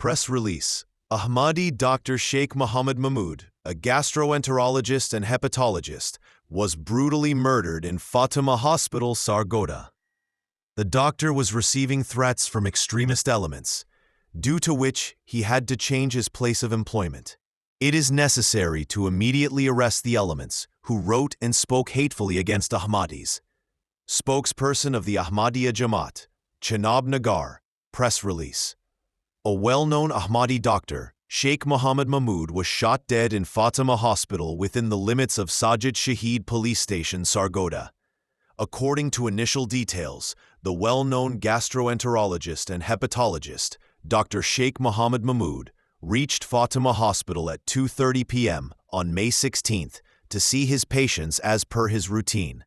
Press release. Ahmadi Dr. Sheikh Mahmood, a gastroenterologist and hepatologist, was brutally murdered in Fatima Hospital, Sargodha. The doctor was receiving threats from extremist elements, due to which he had to change his place of employment. It is necessary to immediately arrest the elements who wrote and spoke hatefully against Ahmadis. Spokesperson of the Ahmadiyya Jamaat, Chenab Nagar, press release. A well-known Ahmadi doctor, Sheikh Mahmood, was shot dead in Fatima Hospital within the limits of Sajid Shaheed Police Station, Sargodha. According to initial details, the well-known gastroenterologist and hepatologist, Dr. Sheikh Mahmood, reached Fatima Hospital at 2:30 p.m. on May 16 to see his patients as per his routine.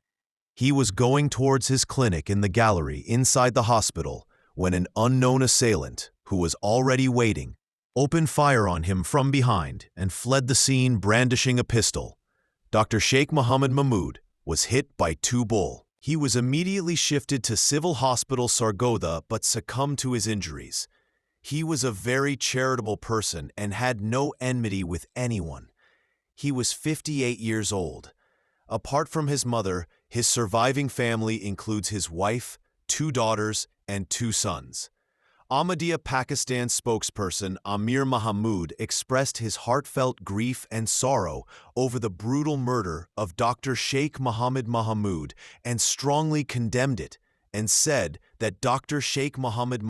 He was going towards his clinic in the gallery inside the hospital when an unknown assailant, who was already waiting, opened fire on him from behind and fled the scene brandishing a pistol. Dr. Sheikh Mahmood was hit by two bullets. He was immediately shifted to Civil Hospital Sargodha but succumbed to his injuries. He was a very charitable person and had no enmity with anyone. He was 58 years old. Apart from his mother, his surviving family includes his wife, 2 daughters, and 2 sons. Ahmadiyya Pakistan spokesperson Amir Mahmood expressed his heartfelt grief and sorrow over the brutal murder of Dr. Sheikh Mahmood and strongly condemned it, and said that Dr. Sheikh Mahmood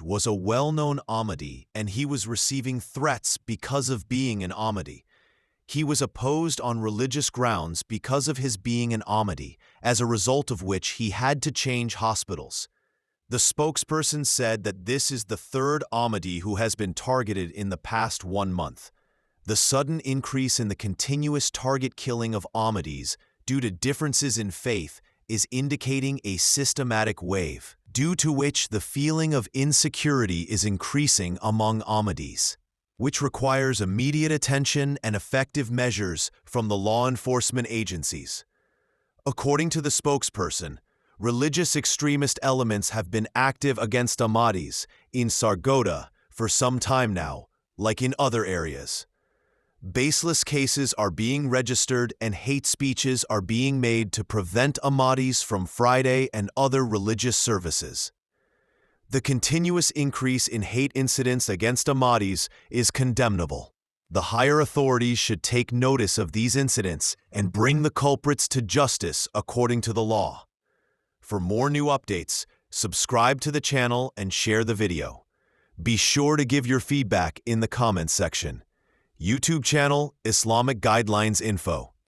was a well-known Ahmadi and he was receiving threats because of being an Ahmadi. He was opposed on religious grounds because of his being an Ahmadi, as a result of which he had to change hospitals. The spokesperson said that this is the 3rd Ahmadi who has been targeted in the past 1 month. The sudden increase in the continuous target killing of Ahmadis due to differences in faith is indicating a systematic wave, due to which the feeling of insecurity is increasing among Ahmadis, which requires immediate attention and effective measures from the law enforcement agencies. According to the spokesperson, religious extremist elements have been active against Ahmadis in Sargodha for some time now, like in other areas. Baseless cases are being registered and hate speeches are being made to prevent Ahmadis from Friday and other religious services. The continuous increase in hate incidents against Ahmadis is condemnable. The higher authorities should take notice of these incidents and bring the culprits to justice according to the law. For more new updates, subscribe to the channel and share the video. Be sure to give your feedback in the comments section. YouTube channel, Islamic Guidelines Info.